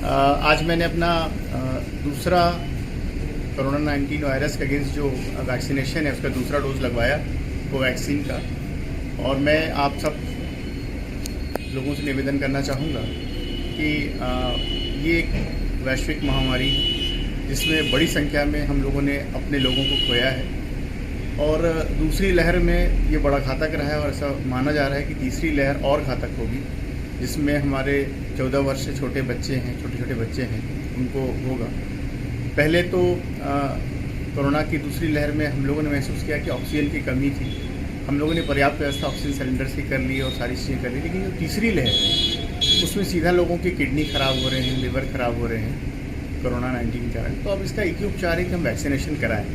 आज मैंने अपना दूसरा कोरोना 19 वायरस के अगेंस्ट जो वैक्सीनेशन है उसका दूसरा डोज लगवाया कोवैक्सीन का। और मैं आप सब लोगों से निवेदन करना चाहूँगा कि ये एक वैश्विक महामारी है जिसमें बड़ी संख्या में हम लोगों ने अपने लोगों को खोया है और दूसरी लहर में ये बड़ा घातक रहा है और ऐसा माना जा रहा है कि तीसरी लहर और घातक होगी, जिसमें हमारे 14 वर्ष से छोटे बच्चे हैं, छोटे छोटे बच्चे हैं, उनको होगा। पहले तो कोरोना की दूसरी लहर में हम लोगों ने महसूस किया कि ऑक्सीजन की कमी थी। हम लोगों ने पर्याप्त व्यवस्था ऑक्सीजन सिलेंडर्स की कर ली और सारी चीज़ें कर ली, लेकिन जो तीसरी लहर है उसमें सीधा लोगों की किडनी ख़राब हो रहे हैं, लिवर ख़राब हो रहे हैं कोरोना 19 के कारण। तो अब इसका एक ही उपचार है कि हम वैक्सीनेशन कराएं।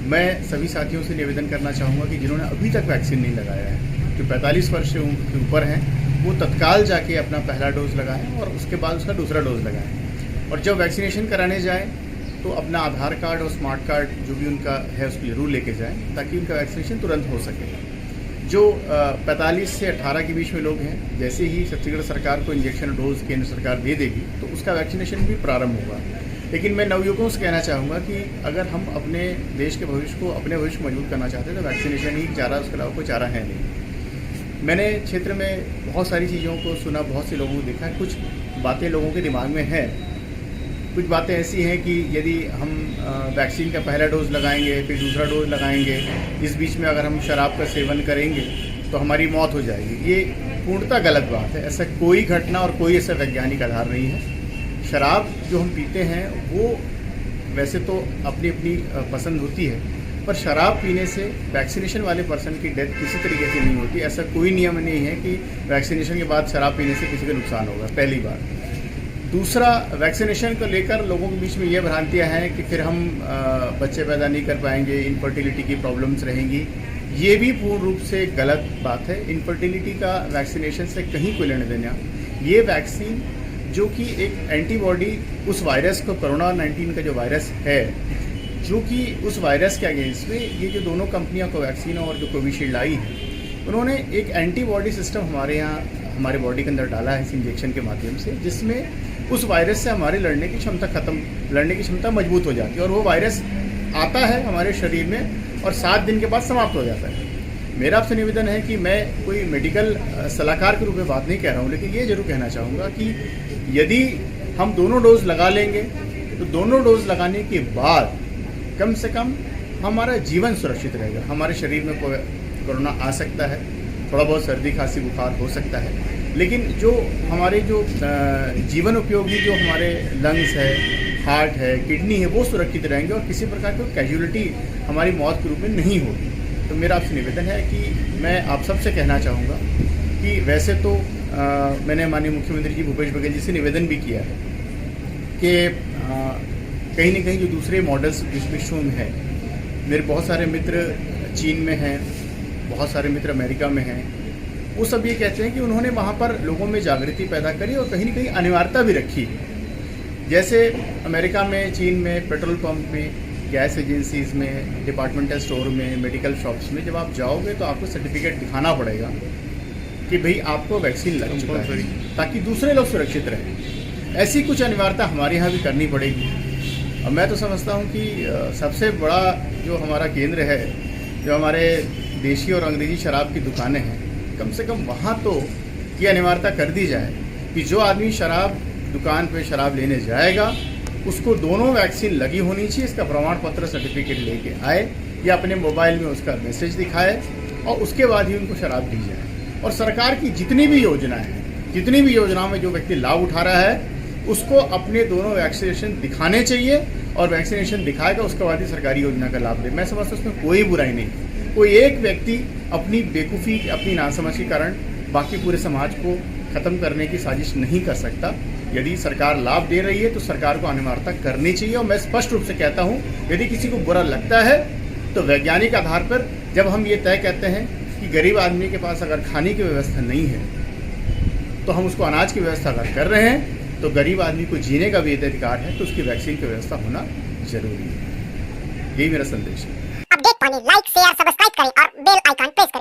मैं सभी साथियों से निवेदन करना चाहूँगा कि जिन्होंने अभी तक वैक्सीन नहीं लगाया है, जो 45 वर्ष से ऊपर हैं, वो तत्काल जाके अपना पहला डोज लगाएं और उसके बाद उसका दूसरा डोज लगाएं। और जब वैक्सीनेशन कराने जाएं तो अपना आधार कार्ड और स्मार्ट कार्ड जो भी उनका है उसको जरूर लेके जाएं ताकि उनका वैक्सीनेशन तुरंत हो सके। जो 45 से 18 के बीच में लोग हैं, जैसे ही छत्तीसगढ़ सरकार को इंजेक्शन डोज केंद्र सरकार दे देगी तो उसका वैक्सीनेशन भी प्रारंभ होगा। लेकिन मैं नवयुवकों से कहना चाहूँगा कि अगर हम अपने देश के भविष्य को, अपने भविष्य को मजबूत करना चाहते हैं तो वैक्सीनेशन ही चारा, उसके अलावा कोई चारा है नहीं। मैंने क्षेत्र में बहुत सारी चीज़ों को सुना, बहुत से लोगों को देखा, कुछ बातें लोगों के दिमाग में हैं। कुछ बातें ऐसी हैं कि यदि हम वैक्सीन का पहला डोज लगाएंगे फिर दूसरा डोज लगाएंगे, इस बीच में अगर हम शराब का सेवन करेंगे तो हमारी मौत हो जाएगी। ये पूर्णतः गलत बात है। ऐसा कोई घटना और कोई ऐसा वैज्ञानिक आधार नहीं है। शराब जो हम पीते हैं वो वैसे तो अपनी अपनी पसंद होती है, पर शराब पीने से वैक्सीनेशन वाले पर्सन की डेथ किसी तरीके से नहीं होती। ऐसा कोई नियम नहीं है कि वैक्सीनेशन के बाद शराब पीने से किसी को नुकसान होगा, पहली बात। दूसरा, वैक्सीनेशन को लेकर लोगों के बीच में ये भ्रांतियाँ हैं कि फिर हम बच्चे पैदा नहीं कर पाएंगे, इनफर्टिलिटी की प्रॉब्लम्स रहेंगी। ये भी पूर्ण रूप से गलत बात है। इनफर्टिलिटी का वैक्सीनेशन से कहीं कोई लेने देना। ये वैक्सीन जो कि एक एंटीबॉडी उस वायरस को, कोरोना 19 का जो वायरस है, जो कि उस वायरस के अगेंस्ट में ये जो दोनों कंपनियां कोवैक्सीन और जो कोविशील्ड आई है, उन्होंने एक एंटीबॉडी सिस्टम हमारे यहाँ, हमारे बॉडी के अंदर डाला है इस इंजेक्शन के माध्यम से, जिसमें उस वायरस से हमारे लड़ने की क्षमता मजबूत हो जाती है और वो वायरस आता है हमारे शरीर में और 7 दिन के बाद समाप्त हो जाता है। मेरा आपसे निवेदन है कि मैं कोई मेडिकल सलाहकार के रूप में बात नहीं कह रहा हूँ, लेकिन ये जरूर कहना चाहूँगा कि यदि हम दोनों डोज लगा लेंगे तो दोनों डोज लगाने के बाद कम से कम हमारा जीवन सुरक्षित रहेगा। हमारे शरीर में कोरोना आ सकता है, थोड़ा बहुत सर्दी खांसी बुखार हो सकता है, लेकिन जो हमारे जो जीवन उपयोगी जो हमारे लंग्स है, हार्ट है, किडनी है, वो सुरक्षित रहेंगे और किसी प्रकार की कैजुअलिटी हमारी मौत के रूप में नहीं होगी। तो मेरा आपसे निवेदन है कि मैं आप सबसे कहना चाहूँगा कि वैसे तो मैंने माननीय मुख्यमंत्री जी भूपेश बघेल जी से निवेदन भी किया है कि कहीं न कहीं जो दूसरे मॉडल्स विश्व में है, मेरे बहुत सारे मित्र चीन में हैं, बहुत सारे मित्र अमेरिका में हैं, वो सब ये कहते हैं कि उन्होंने वहाँ पर लोगों में जागृति पैदा करी और कहीं न कहीं अनिवार्यता भी रखी। जैसे अमेरिका में, चीन में पेट्रोल पंप में, गैस एजेंसीज़ में, डिपार्टमेंटल स्टोर में, मेडिकल शॉप्स में जब आप जाओगे तो आपको सर्टिफिकेट दिखाना पड़ेगा कि भाई आपको वैक्सीन लग चुका है, ताकि दूसरे लोग सुरक्षित रहें। ऐसी कुछ अनिवार्यता हमारे यहाँ भी करनी पड़ेगी। और मैं तो समझता हूँ कि सबसे बड़ा जो हमारा केंद्र है, जो हमारे देशी और अंग्रेजी शराब की दुकानें हैं, कम से कम वहाँ तो ये अनिवार्यता कर दी जाए कि जो आदमी शराब दुकान पे शराब लेने जाएगा उसको दोनों वैक्सीन लगी होनी चाहिए। इसका प्रमाण पत्र सर्टिफिकेट लेके आए या अपने मोबाइल में उसका मैसेज दिखाए और उसके बाद ही उनको शराब दी जाए। और सरकार की जितनी भी योजनाएं हैं, जितनी भी योजनाओं में जो व्यक्ति लाभ उठा रहा है, उसको अपने दोनों वैक्सीनेशन दिखाने चाहिए और वैक्सीनेशन दिखाएगा उसके बाद ही सरकारी योजना का लाभ दे। मैं समझता हूँ उसमें कोई बुराई नहीं। कोई एक व्यक्ति अपनी बेवकूफ़ी, अपनी नासमझ के कारण बाकी पूरे समाज को ख़त्म करने की साजिश नहीं कर सकता। यदि सरकार लाभ दे रही है तो सरकार को अनिवार्यता करनी चाहिए। और मैं स्पष्ट रूप से कहता हूँ, यदि किसी को बुरा लगता है तो वैज्ञानिक आधार पर जब हम ये तय कहते हैं कि गरीब आदमी के पास अगर खाने की व्यवस्था नहीं है तो हम उसको अनाज की व्यवस्था अगर कर रहे हैं तो गरीब आदमी को जीने का भी अधिकार है, तो उसकी वैक्सीन की व्यवस्था होना जरूरी है। यही मेरा संदेश है। अपडेट पाने लाइक, शेयर, सब्सक्राइब करें और बेल आइकन प्रेस करें।